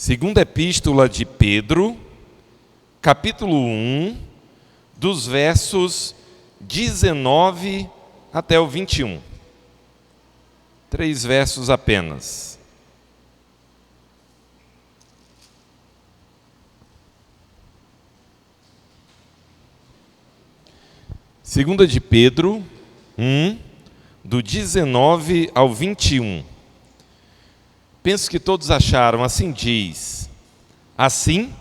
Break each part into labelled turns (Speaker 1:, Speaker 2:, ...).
Speaker 1: Segunda Epístola de Pedro, capítulo 1, dos versos 19 até o 21. 3 versos apenas. Segunda de Pedro 1, do 19 ao 21. Penso que todos acharam, assim diz: assim,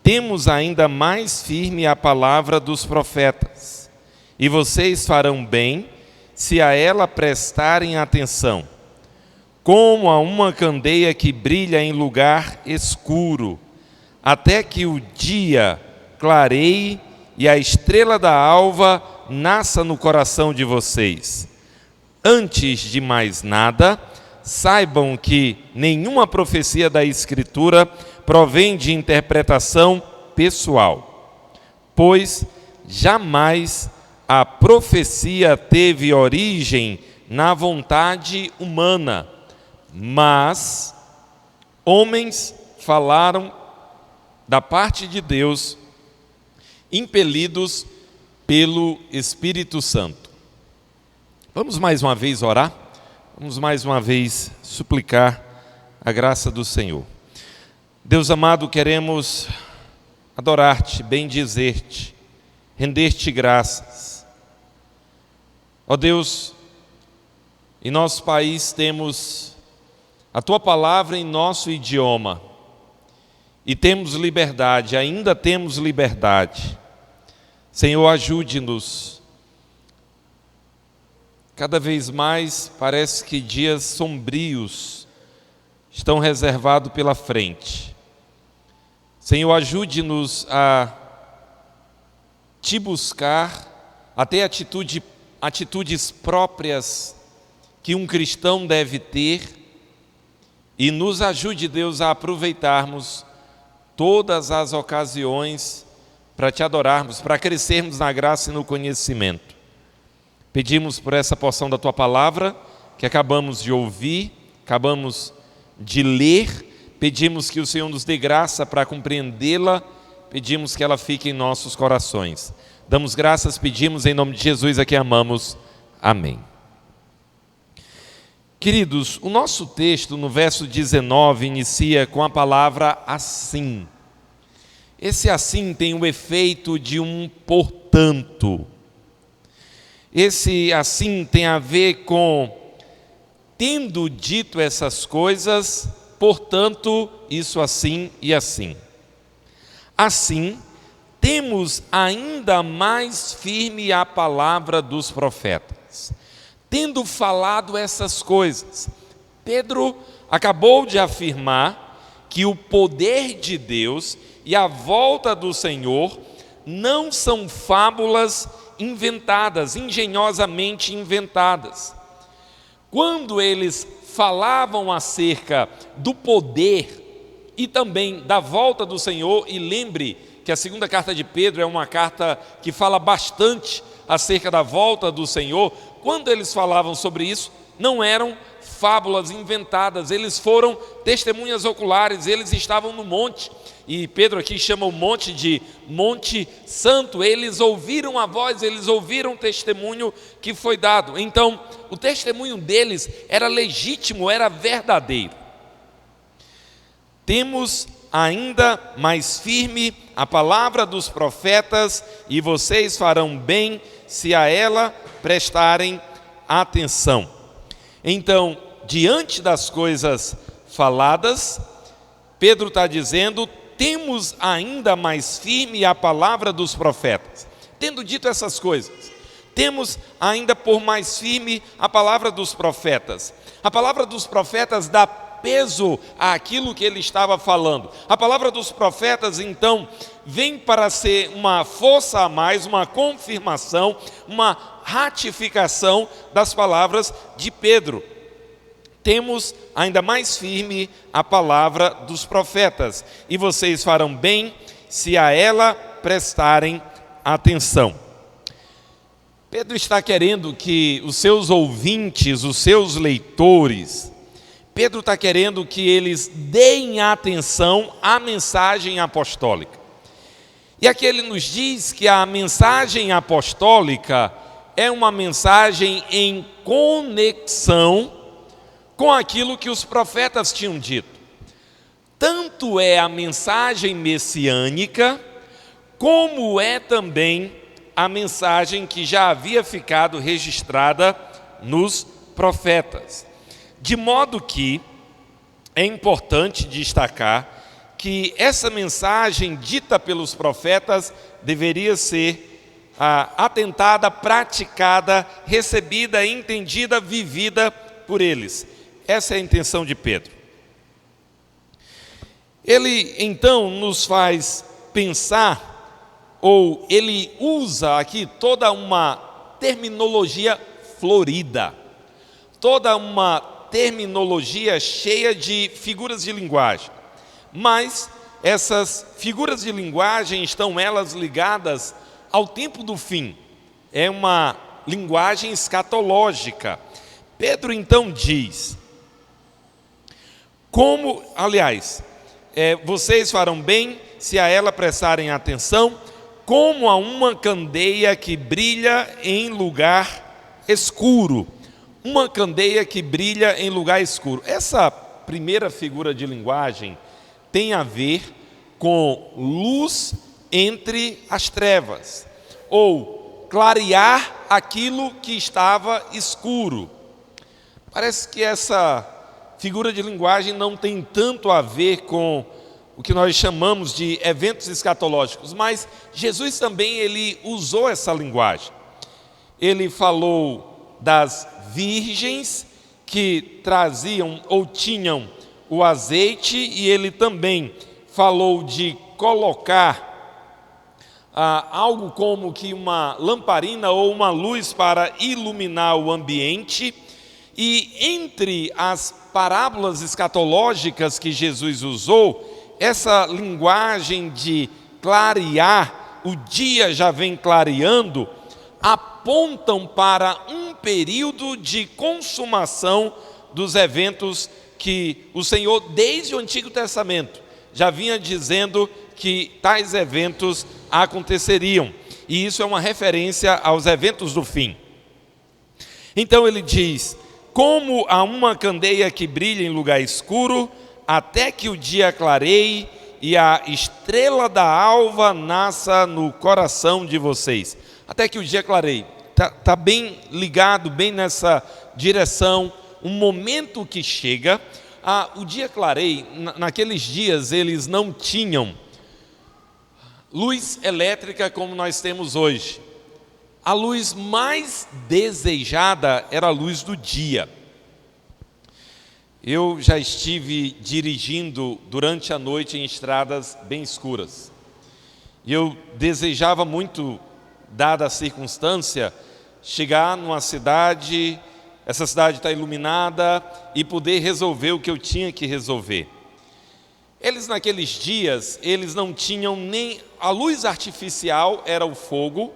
Speaker 1: temos ainda mais firme a palavra dos profetas, e vocês farão bem se a ela prestarem atenção, como a uma candeia que brilha em lugar escuro, até que o dia clareie e a estrela da alva nasça no coração de vocês. Antes de mais nada, saibam que nenhuma profecia da Escritura provém de interpretação pessoal, pois jamais a profecia teve origem na vontade humana, mas homens falaram da parte de Deus, impelidos pelo Espírito Santo. Vamos mais uma vez orar? Vamos mais uma vez suplicar a graça do Senhor. Deus amado, queremos adorar-te, bendizer-te, render-te graças. Ó Deus, em nosso país temos a Tua palavra em nosso idioma e temos liberdade, ainda temos liberdade. Senhor, ajude-nos. Cada vez mais parece que dias sombrios estão reservados pela frente. Senhor, ajude-nos a Te buscar, a ter atitudes próprias que um cristão deve ter, e nos ajude, Deus, a aproveitarmos todas as ocasiões para Te adorarmos, para crescermos na graça e no conhecimento. Pedimos por essa porção da Tua palavra que acabamos de ouvir, acabamos de ler, pedimos que o Senhor nos dê graça para compreendê-la, pedimos que ela fique em nossos corações. Damos graças, pedimos em nome de Jesus a quem amamos. Amém. Queridos, o nosso texto no verso 19 inicia com a palavra assim. Esse assim tem o efeito de um portanto. Esse assim tem a ver com, tendo dito essas coisas, portanto, isso assim e assim. Assim, temos ainda mais firme a palavra dos profetas. Tendo falado essas coisas, Pedro acabou de afirmar que o poder de Deus e a volta do Senhor não são fábulas inventadas, engenhosamente inventadas. Quando eles falavam acerca do poder e também da volta do Senhor, e lembre que a segunda carta de Pedro é uma carta que fala bastante acerca da volta do Senhor, quando eles falavam sobre isso, não eram fábulas inventadas, eles foram testemunhas oculares, eles estavam no monte, e Pedro aqui chama o monte de Monte Santo. Eles ouviram a voz, eles ouviram o testemunho que foi dado. Então, o testemunho deles era legítimo, era verdadeiro. Temos ainda mais firme a palavra dos profetas, e vocês farão bem se a ela prestarem atenção. Então, diante das coisas faladas, Pedro está dizendo: temos ainda mais firme a palavra dos profetas. Tendo dito essas coisas, temos ainda por mais firme a palavra dos profetas. A palavra dos profetas dá peso àquilo que ele estava falando. A palavra dos profetas, então, vem para ser uma força a mais, uma confirmação, uma ratificação das palavras de Pedro. Temos ainda mais firme a palavra dos profetas, e vocês farão bem se a ela prestarem atenção. Pedro está querendo que os seus ouvintes, os seus leitores, Pedro está querendo que eles deem atenção à mensagem apostólica. E aqui ele nos diz que a mensagem apostólica é uma mensagem em conexão com aquilo que os profetas tinham dito. Tanto é a mensagem messiânica, como é também a mensagem que já havia ficado registrada nos profetas. De modo que é importante destacar que essa mensagem dita pelos profetas deveria ser atentada, praticada, recebida, entendida, vivida por eles. Essa é a intenção de Pedro. Ele então nos faz pensar, ou ele usa aqui toda uma terminologia florida, toda uma terminologia cheia de figuras de linguagem. Mas essas figuras de linguagem estão elas ligadas ao tempo do fim. É uma linguagem escatológica. Pedro então diz, vocês farão bem se a ela prestarem atenção, como a uma candeia que brilha em lugar escuro. Uma candeia que brilha em lugar escuro. Essa primeira figura de linguagem tem a ver com luz entre as trevas, ou clarear aquilo que estava escuro. Parece que essa figura de linguagem não tem tanto a ver com o que nós chamamos de eventos escatológicos, mas Jesus também ele usou essa linguagem. Ele falou das virgens que traziam ou tinham o azeite, e ele também falou de colocar algo como que uma lamparina ou uma luz para iluminar o ambiente. E entre as parábolas escatológicas que Jesus usou, essa linguagem de clarear, o dia já vem clareando, apontam para um período de consumação dos eventos que o Senhor, desde o Antigo Testamento, já vinha dizendo que tais eventos aconteceriam. E isso é uma referência aos eventos do fim. Então ele diz, como a uma candeia que brilha em lugar escuro, até que o dia clareie e a estrela da alva nasça no coração de vocês. Até que o dia clareie. Está bem ligado, bem nessa direção. Um momento que chega, o dia clareia. Naqueles dias eles não tinham luz elétrica como nós temos hoje. A luz mais desejada era a luz do dia. Eu já estive dirigindo durante a noite em estradas bem escuras. E eu desejava muito, dada a circunstância, chegar numa cidade, essa cidade está iluminada, e poder resolver o que eu tinha que resolver. Eles naqueles dias, eles não tinham nem a luz artificial, era o fogo,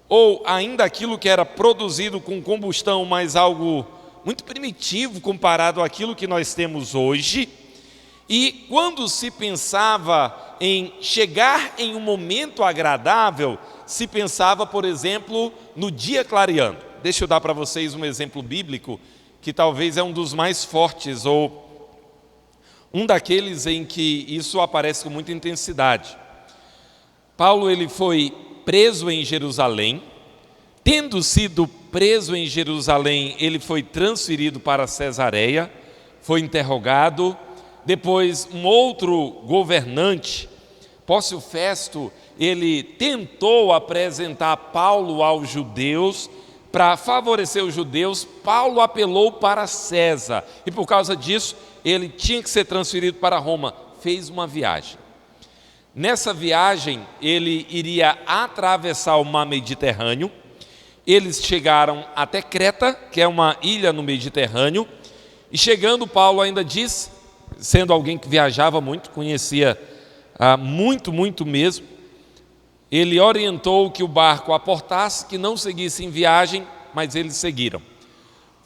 Speaker 1: ou ainda aquilo que era produzido com combustão, mas algo muito primitivo comparado àquilo que nós temos hoje. E quando se pensava em chegar em um momento agradável, se pensava, por exemplo, no dia clareando. Deixa eu dar para vocês um exemplo bíblico, que talvez é um dos mais fortes, ou um daqueles em que isso aparece com muita intensidade. Paulo ele foi preso em Jerusalém. Tendo sido preso em Jerusalém, ele foi transferido para Cesareia, foi interrogado. Depois, um outro governante, Pórcio Festo, ele tentou apresentar Paulo aos judeus. Para favorecer os judeus, Paulo apelou para César. E por causa disso, ele tinha que ser transferido para Roma. Fez uma viagem. Nessa viagem, ele iria atravessar o mar Mediterrâneo. Eles chegaram até Creta, que é uma ilha no Mediterrâneo, e chegando, Paulo ainda disse, sendo alguém que viajava muito, conhecia muito mesmo, ele orientou que o barco aportasse, que não seguisse em viagem, mas eles seguiram.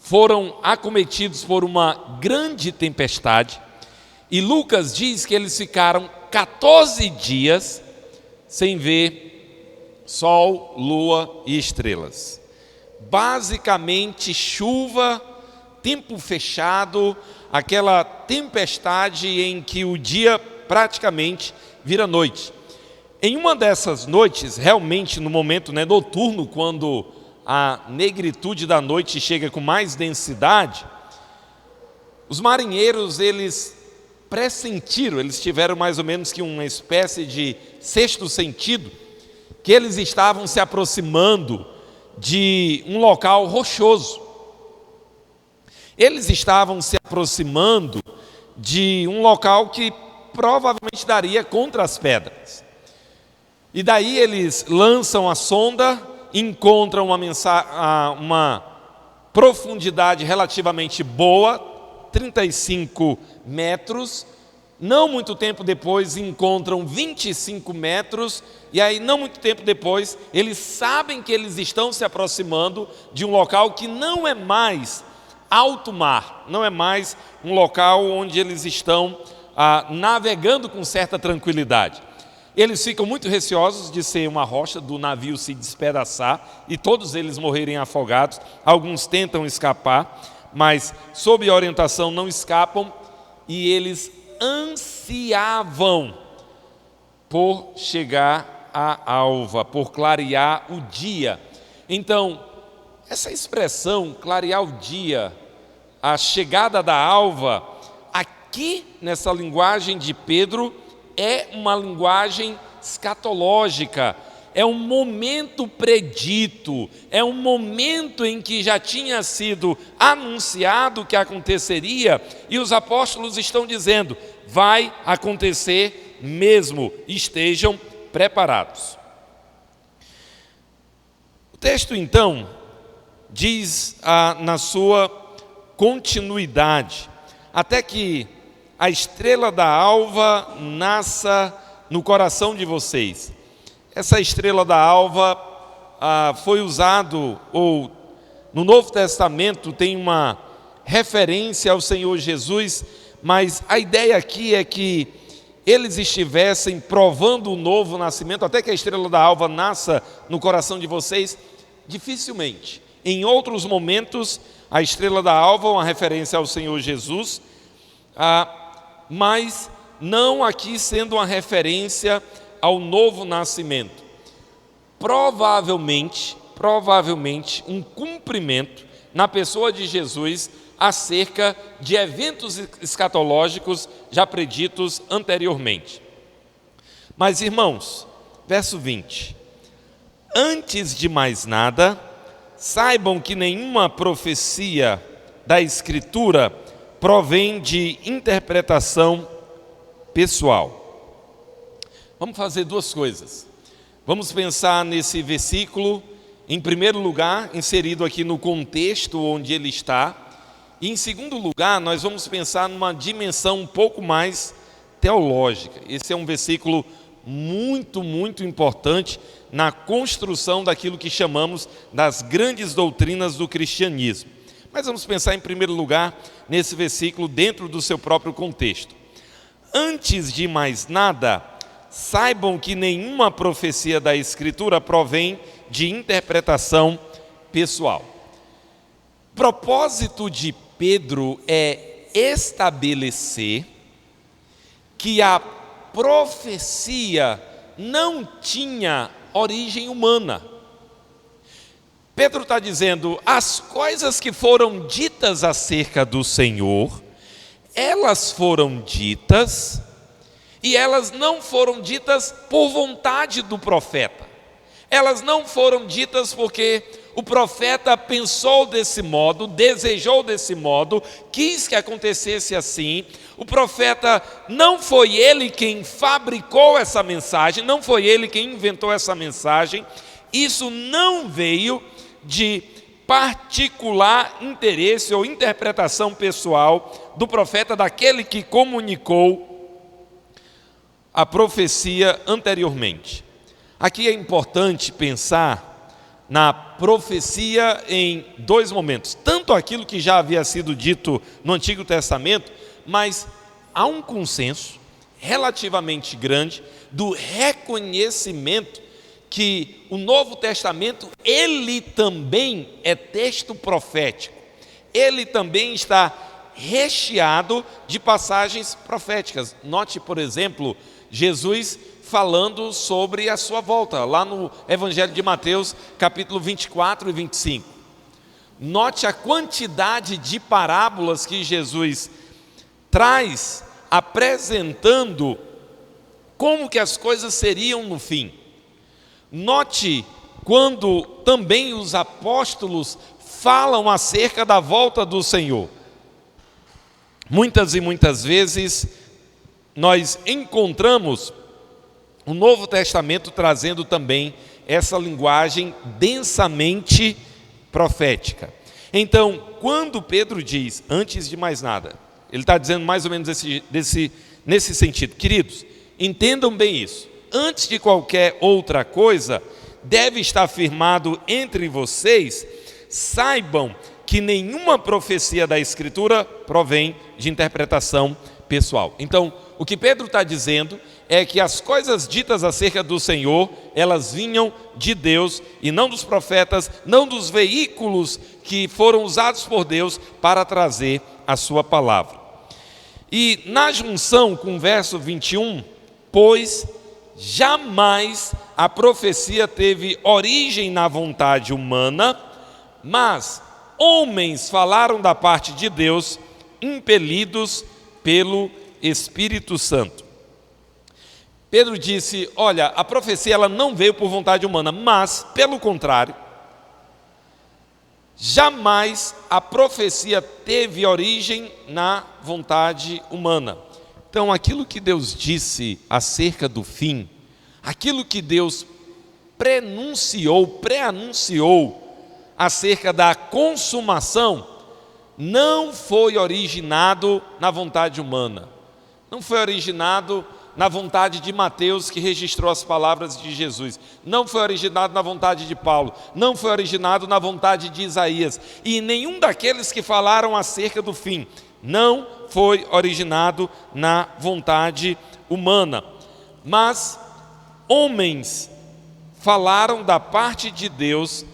Speaker 1: foram acometidos por uma grande tempestade, e Lucas diz que eles ficaram 14 dias sem ver sol, lua e estrelas. Basicamente chuva, tempo fechado, aquela tempestade em que o dia praticamente vira noite. Em uma dessas noites, realmente no momento noturno, quando a negritude da noite chega com mais densidade, os marinheiros, eles pressentiram, eles tiveram mais ou menos que uma espécie de sexto sentido, que eles estavam se aproximando de um local rochoso. Eles estavam se aproximando de um local que provavelmente daria contra as pedras. E daí eles lançam a sonda, encontram uma profundidade relativamente boa, 35 metros. Não muito tempo depois encontram 25 metros, e aí não muito tempo depois eles sabem que eles estão se aproximando de um local que não é mais alto mar, não é mais um local onde eles estão navegando com certa tranquilidade. Eles ficam muito receosos de ser uma rocha, do navio se despedaçar e todos eles morrerem afogados. Alguns tentam escapar, mas sob orientação não escapam, e eles ansiavam por chegar à alva, por clarear o dia. Então, essa expressão, clarear o dia, a chegada da alva, aqui nessa linguagem de Pedro, é uma linguagem escatológica, é um momento predito, é um momento em que já tinha sido anunciado que aconteceria, e os apóstolos estão dizendo, vai acontecer mesmo, estejam preparados. O texto então diz na sua continuidade, até que a estrela da alva nasça no coração de vocês. Essa estrela da alva foi usado, ou no Novo Testamento tem uma referência ao Senhor Jesus, mas a ideia aqui é que eles estivessem provando o novo nascimento, até que a estrela da alva nasça no coração de vocês, dificilmente. Em outros momentos, a estrela da alva é uma referência ao Senhor Jesus, mas não aqui sendo uma referência ao novo nascimento. Provavelmente um cumprimento na pessoa de Jesus acerca de eventos escatológicos já preditos anteriormente. Mas, irmãos, verso 20: antes de mais nada, saibam que nenhuma profecia da Escritura provém de interpretação pessoal. Vamos fazer duas coisas. Vamos pensar nesse versículo, em primeiro lugar, inserido aqui no contexto onde ele está. E em segundo lugar, nós vamos pensar numa dimensão um pouco mais teológica. Esse é um versículo muito, muito importante na construção daquilo que chamamos das grandes doutrinas do cristianismo. Mas vamos pensar em primeiro lugar nesse versículo dentro do seu próprio contexto. Antes de mais nada, saibam que nenhuma profecia da Escritura provém de interpretação pessoal. O propósito de Pedro é estabelecer que a profecia não tinha origem humana. Pedro está dizendo, as coisas que foram ditas acerca do Senhor, elas foram ditas, e elas não foram ditas por vontade do profeta. Elas não foram ditas porque o profeta pensou desse modo, desejou desse modo, quis que acontecesse assim. O profeta, não foi ele quem fabricou essa mensagem, não foi ele quem inventou essa mensagem. Isso não veio de particular interesse ou interpretação pessoal do profeta, daquele que comunicou a profecia anteriormente. Aqui é importante pensar na profecia em dois momentos. Tanto aquilo que já havia sido dito no Antigo Testamento, mas há um consenso relativamente grande do reconhecimento que o Novo Testamento, ele também é texto profético. Ele também está recheado de passagens proféticas. Note, por exemplo, Jesus falando sobre a sua volta, lá no Evangelho de Mateus, capítulo 24 e 25. Note a quantidade de parábolas que Jesus traz, apresentando como que as coisas seriam no fim. Note quando também os apóstolos falam acerca da volta do Senhor. Muitas e muitas vezes nós encontramos o Novo Testamento trazendo também essa linguagem densamente profética. Então, quando Pedro diz, antes de mais nada, ele está dizendo mais ou menos nesse sentido. Queridos, entendam bem isso. Antes de qualquer outra coisa, deve estar firmado entre vocês, saibam que nenhuma profecia da Escritura provém de interpretação pessoal. Então, o que Pedro está dizendo é que as coisas ditas acerca do Senhor, elas vinham de Deus e não dos profetas, não dos veículos que foram usados por Deus para trazer a sua palavra. E na junção com o verso 21, pois jamais a profecia teve origem na vontade humana, mas homens falaram da parte de Deus, impelidos pelo Espírito Santo. Pedro disse, olha, a profecia ela não veio por vontade humana, mas, pelo contrário, jamais a profecia teve origem na vontade humana. Então, aquilo que Deus disse acerca do fim, aquilo que Deus pré-anunciou acerca da consumação, não foi originado na vontade humana. Não foi originado na vontade de Mateus, que registrou as palavras de Jesus. Não foi originado na vontade de Paulo. Não foi originado na vontade de Isaías. E nenhum daqueles que falaram acerca do fim. Não foi originado na vontade humana. Mas homens falaram da parte de Deus,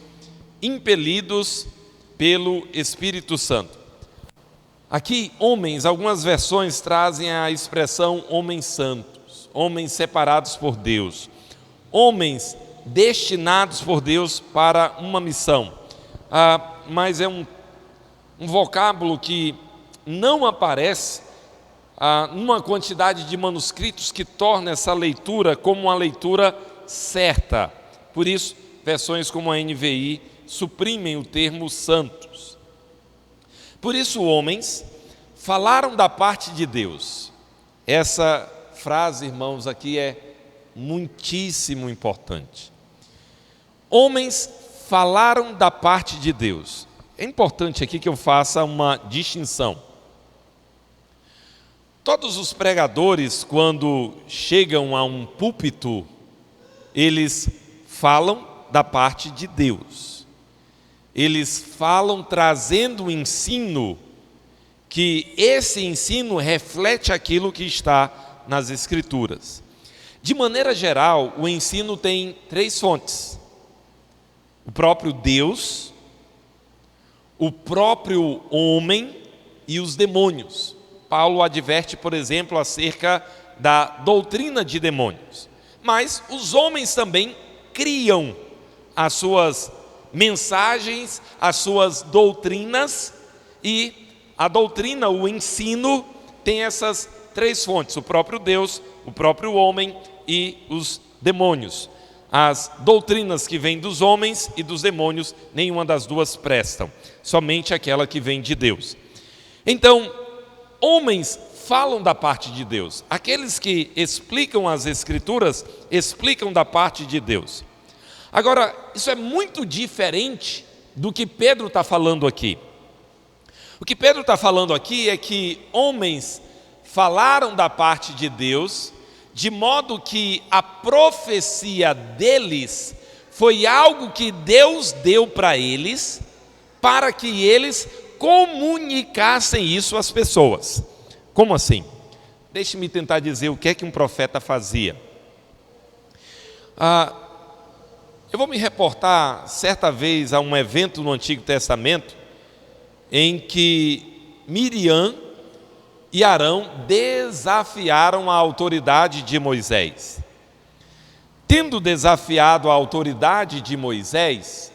Speaker 1: impelidos pelo Espírito Santo. Aqui, homens, algumas versões trazem a expressão homens santos, homens separados por Deus, homens destinados por Deus para uma missão. Mas é um vocábulo que não aparece numa quantidade de manuscritos que torna essa leitura como uma leitura certa. Por isso, versões como a NVI suprimem o termo santos. Por isso, homens falaram da parte de Deus. Essa frase, irmãos, aqui é muitíssimo importante. Homens falaram da parte de Deus. É importante aqui que eu faça uma distinção. Todos os pregadores, quando chegam a um púlpito, eles falam da parte de Deus. Eles falam trazendo um ensino, que esse ensino reflete aquilo que está nas Escrituras. De maneira geral, o ensino tem três fontes: o próprio Deus, o próprio homem e os demônios. Paulo adverte, por exemplo, acerca da doutrina de demônios. Mas os homens também criam as suas mensagens, as suas doutrinas, e a doutrina, o ensino, tem essas três fontes: o próprio Deus, o próprio homem e os demônios. As doutrinas que vêm dos homens e dos demônios, nenhuma das duas prestam, somente aquela que vem de Deus. Então, homens falam da parte de Deus. Aqueles que explicam as Escrituras, explicam da parte de Deus. Agora, isso é muito diferente do que Pedro está falando aqui. O que Pedro está falando aqui é que homens falaram da parte de Deus, de modo que a profecia deles foi algo que Deus deu para eles, para que eles comunicassem isso às pessoas. Como assim? Deixe-me tentar dizer o que é que um profeta fazia. Eu vou me reportar certa vez a um evento no Antigo Testamento em que Miriam e Arão desafiaram a autoridade de Moisés. Tendo desafiado a autoridade de Moisés,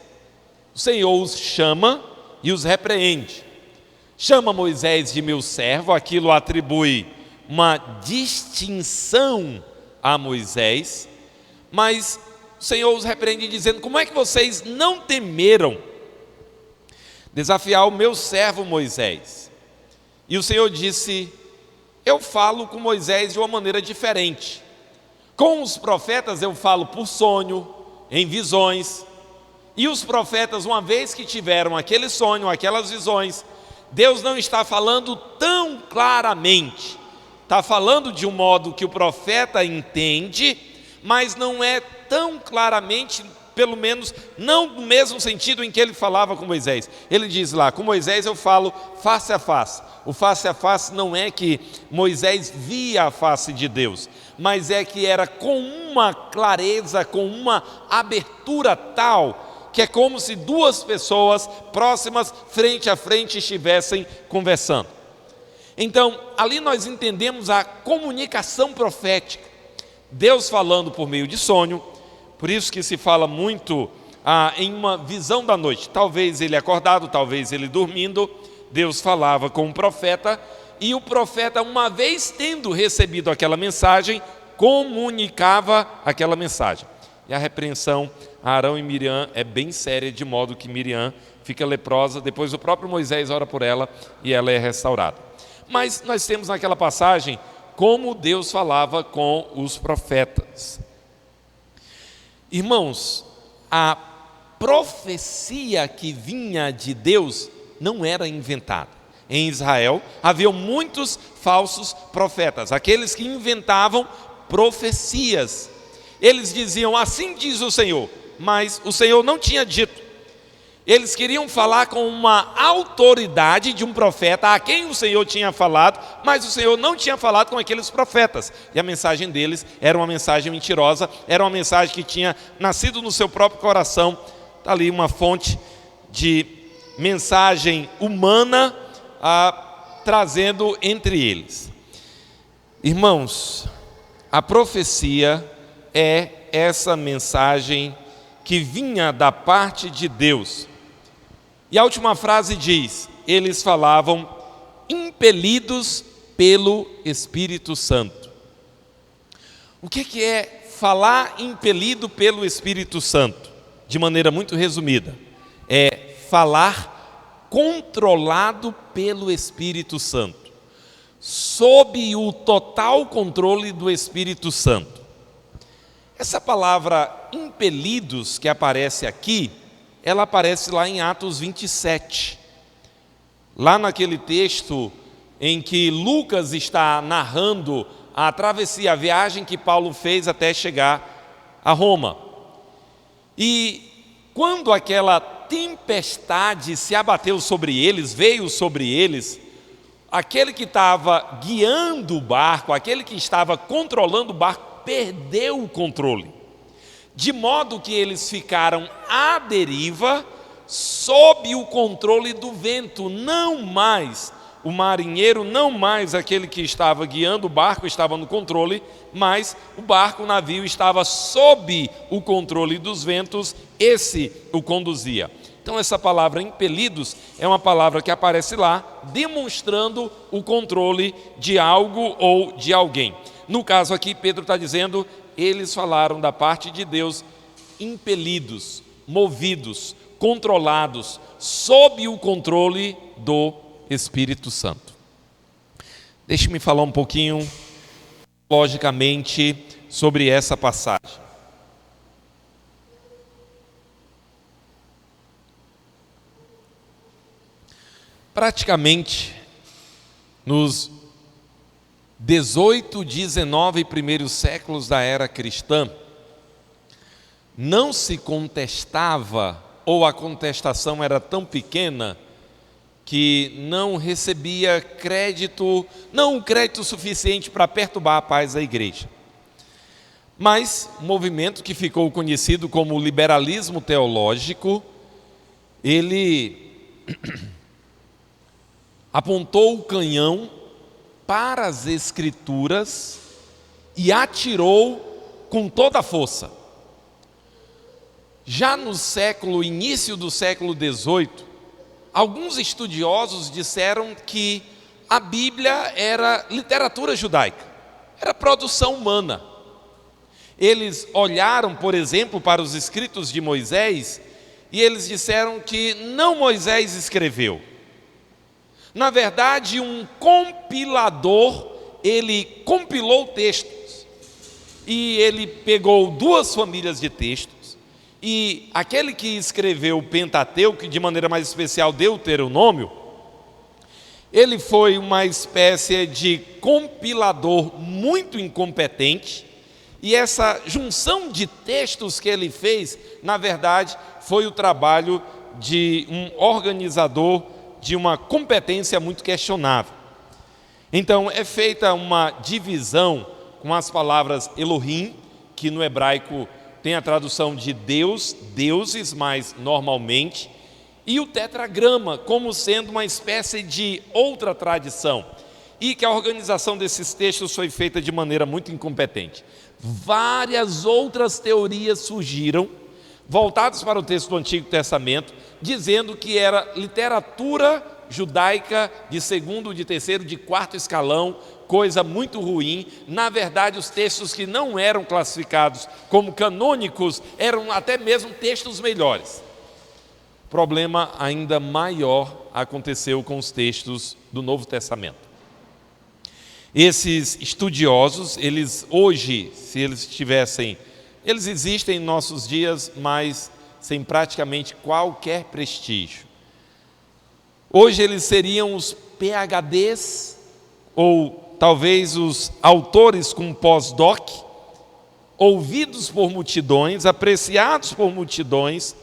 Speaker 1: o Senhor os chama e os repreende. Chama Moisés de meu servo, aquilo atribui uma distinção a Moisés, mas o Senhor os repreende dizendo: como é que vocês não temeram desafiar o meu servo Moisés? E o Senhor disse: eu falo com Moisés de uma maneira diferente. Com os profetas eu falo por sonho, em visões. E os profetas, uma vez que tiveram aquele sonho, aquelas visões, Deus não está falando tão claramente. Está falando de um modo que o profeta entende, mas não é tão claramente, pelo menos não no mesmo sentido em que ele falava com Moisés. Ele diz lá: com Moisés eu falo face a face. O face a face não é que Moisés via a face de Deus, mas é que era com uma clareza, com uma abertura tal, que é como se duas pessoas próximas, frente a frente, estivessem conversando. Então, ali nós entendemos a comunicação profética, Deus falando por meio de sonho. Por isso que se fala muito em uma visão da noite. Talvez ele acordado, talvez ele dormindo, Deus falava com o profeta, e o profeta, uma vez tendo recebido aquela mensagem, comunicava aquela mensagem. E a repreensão a Arão e Miriam é bem séria, de modo que Miriam fica leprosa, depois o próprio Moisés ora por ela e ela é restaurada. Mas nós temos naquela passagem como Deus falava com os profetas. Irmãos, a profecia que vinha de Deus não era inventada. Em Israel havia muitos falsos profetas, aqueles que inventavam profecias. Eles diziam: assim diz o Senhor, mas o Senhor não tinha dito. Eles queriam falar com uma autoridade de um profeta a quem o Senhor tinha falado, mas o Senhor não tinha falado com aqueles profetas. E a mensagem deles era uma mensagem mentirosa, era uma mensagem que tinha nascido no seu próprio coração. Está ali uma fonte de mensagem humana trazendo entre eles. Irmãos, a profecia é essa mensagem que vinha da parte de Deus. E a última frase diz: eles falavam impelidos pelo Espírito Santo. O que é falar impelido pelo Espírito Santo? De maneira muito resumida, é falar controlado pelo Espírito Santo, sob o total controle do Espírito Santo. Essa palavra impelidos que aparece aqui, ela aparece lá em Atos 27. Lá naquele texto em que Lucas está narrando a travessia, a viagem que Paulo fez até chegar a Roma. E quando aquela tempestade se abateu sobre eles, veio sobre eles, aquele que estava guiando o barco, aquele que estava controlando o barco, perdeu o controle, de modo que eles ficaram à deriva, sob o controle do vento. Não mais o marinheiro, não mais aquele que estava guiando o barco estava no controle, mas o barco, o navio estava sob o controle dos ventos, esse o conduzia. Então essa palavra impelidos é uma palavra que aparece lá, demonstrando o controle de algo ou de alguém. No caso aqui, Pedro está dizendo: eles falaram da parte de Deus, impelidos, movidos, controlados, sob o controle do Espírito Santo. Deixe-me falar um pouquinho, logicamente, sobre essa passagem. Praticamente, nos 18, 19 primeiros séculos da era cristã, não se contestava, ou a contestação era tão pequena, que não recebia crédito, não o crédito suficiente para perturbar a paz da igreja. Mas o movimento que ficou conhecido como liberalismo teológico, ele apontou o canhão para as Escrituras e atirou com toda a força. Já no início do século XVIII, alguns estudiosos disseram que a Bíblia era literatura judaica, era produção humana. Eles olharam, por exemplo, para os escritos de Moisés e eles disseram que não Moisés escreveu. Na verdade, um compilador, ele compilou textos e ele pegou duas famílias de textos e aquele que escreveu o Pentateuco, de maneira mais especial Deuteronômio, ele foi uma espécie de compilador muito incompetente. E essa junção de textos que ele fez, na verdade, foi o trabalho de um organizador de uma competência muito questionável. Então, é feita uma divisão com as palavras Elohim, que no hebraico tem a tradução de Deus, deuses, mas normalmente, e o tetragrama, como sendo uma espécie de outra tradição, e que a organização desses textos foi feita de maneira muito incompetente. Várias outras teorias surgiram, voltadas para o texto do Antigo Testamento, dizendo que era literatura judaica de segundo, de terceiro, de quarto escalão, coisa muito ruim. Na verdade, os textos que não eram classificados como canônicos eram até mesmo textos melhores. Problema ainda maior aconteceu com os textos do Novo Testamento. Esses estudiosos, eles hoje, se eles tivessem, eles existem em nossos dias, mas sem praticamente qualquer prestígio. Hoje eles seriam os PhDs, ou talvez os autores com pós-doc, ouvidos por multidões, apreciados por multidões,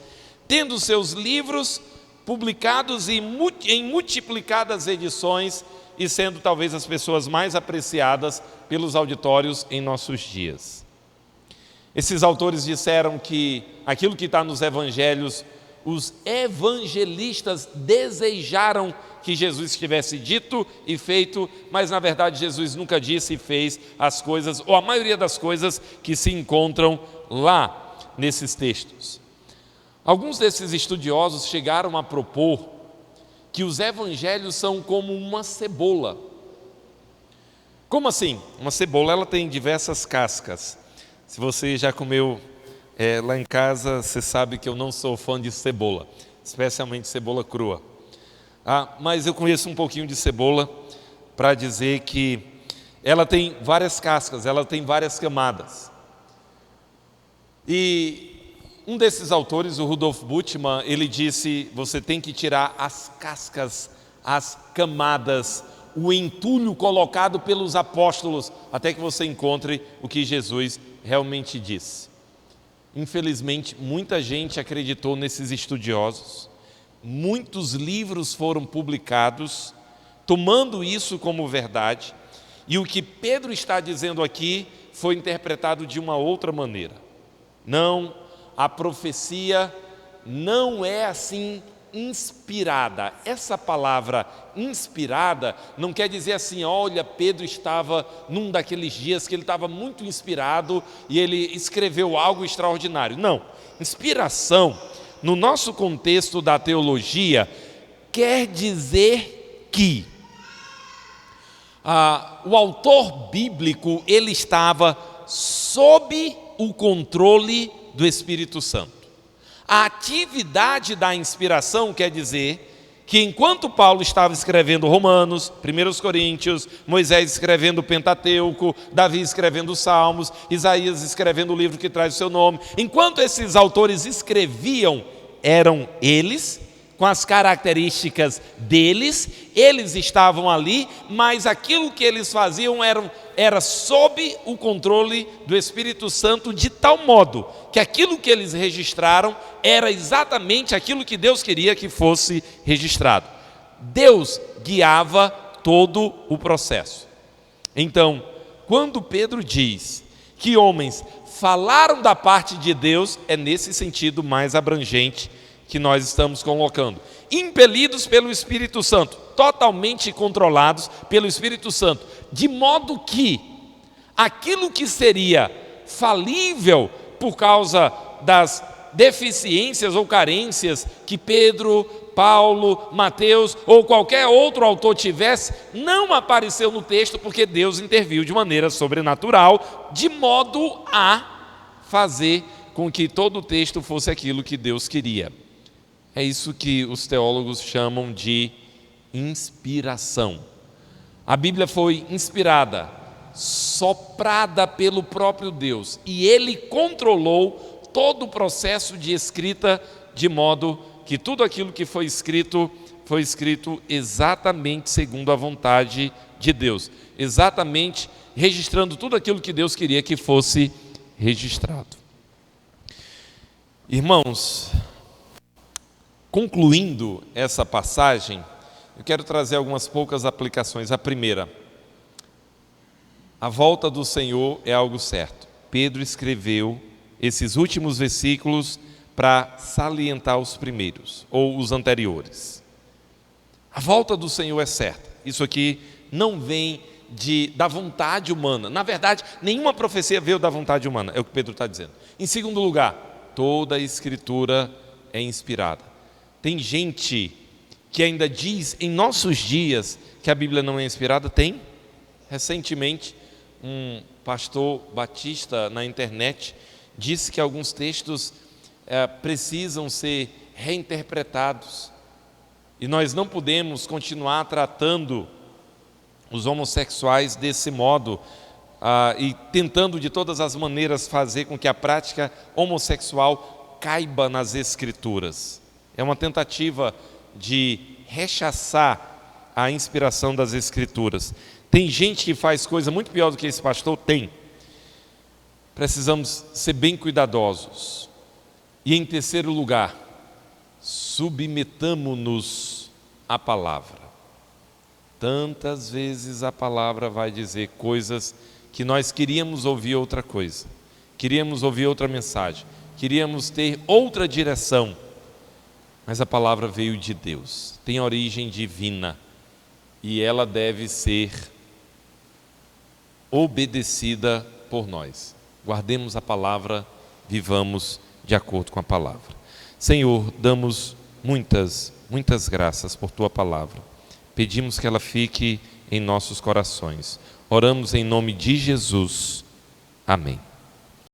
Speaker 1: tendo seus livros publicados em multiplicadas edições, e sendo talvez as pessoas mais apreciadas pelos auditórios em nossos dias. Esses autores disseram que aquilo que está nos evangelhos, os evangelistas desejaram que Jesus tivesse dito e feito, mas na verdade Jesus nunca disse e fez as coisas, ou a maioria das coisas que se encontram lá nesses textos. Alguns desses estudiosos chegaram a propor que os evangelhos são como uma cebola. Como assim? Uma cebola, ela tem diversas cascas. Se você já comeu lá em casa, você sabe que eu não sou fã de cebola, especialmente cebola crua. Mas eu conheço um pouquinho de cebola para dizer que ela tem várias cascas, ela tem várias camadas. E um desses autores, o Rudolf Bultmann, ele disse: você tem que tirar as cascas, as camadas, o entulho colocado pelos apóstolos, até que você encontre o que Jesus realmente disse. Infelizmente, muita gente acreditou nesses estudiosos, muitos livros foram publicados, tomando isso como verdade, e o que Pedro está dizendo aqui foi interpretado de uma outra maneira. Não, a profecia não é assim inspirada. Essa palavra inspirada não quer dizer assim, olha, Pedro estava num daqueles dias que ele estava muito inspirado e ele escreveu algo extraordinário. Não, inspiração, no nosso contexto da teologia, quer dizer que o autor bíblico, ele estava sob o controle do Espírito Santo. A atividade da inspiração quer dizer que enquanto Paulo estava escrevendo Romanos, 1 Coríntios, Moisés escrevendo o Pentateuco, Davi escrevendo os Salmos, Isaías escrevendo o livro que traz o seu nome, enquanto esses autores escreviam, eram eles, com as características deles, eles estavam ali, mas aquilo que eles faziam era sob o controle do Espírito Santo, de tal modo que aquilo que eles registraram era exatamente aquilo que Deus queria que fosse registrado. Deus guiava todo o processo. Então, quando Pedro diz que homens falaram da parte de Deus, é nesse sentido mais abrangente que nós estamos colocando. Impelidos pelo Espírito Santo, totalmente controlados pelo Espírito Santo, de modo que aquilo que seria falível por causa das deficiências ou carências que Pedro, Paulo, Mateus ou qualquer outro autor tivesse, não apareceu no texto, porque Deus interviu de maneira sobrenatural, de modo a fazer com que todo o texto fosse aquilo que Deus queria. É isso que os teólogos chamam de inspiração. A Bíblia foi inspirada, soprada pelo próprio Deus, e Ele controlou todo o processo de escrita, de modo que tudo aquilo que foi escrito exatamente segundo a vontade de Deus, exatamente registrando tudo aquilo que Deus queria que fosse registrado. Irmãos, concluindo essa passagem, eu quero trazer algumas poucas aplicações. A primeira, a volta do Senhor é algo certo. Pedro escreveu esses últimos versículos para salientar os primeiros, ou os anteriores. A volta do Senhor é certa. Isso aqui não vem da vontade humana. Na verdade, nenhuma profecia veio da vontade humana, é o que Pedro está dizendo. Em segundo lugar, toda a Escritura é inspirada. Tem gente que ainda diz em nossos dias que a Bíblia não é inspirada? Tem. Recentemente, um pastor batista na internet disse que alguns textos precisam ser reinterpretados e nós não podemos continuar tratando os homossexuais desse modo e tentando de todas as maneiras fazer com que a prática homossexual caiba nas Escrituras. É uma tentativa de rechaçar a inspiração das Escrituras. Tem gente que faz coisa muito pior do que esse pastor? Tem. Precisamos ser bem cuidadosos. E em terceiro lugar, submetamo-nos à palavra. Tantas vezes a palavra vai dizer coisas que nós queríamos ouvir outra coisa, queríamos ouvir outra mensagem, queríamos ter outra direção. Mas a palavra veio de Deus, tem origem divina e ela deve ser obedecida por nós. Guardemos a palavra, vivamos de acordo com a palavra. Senhor, damos muitas graças por Tua palavra. Pedimos que ela fique em nossos corações. Oramos em nome de Jesus. Amém.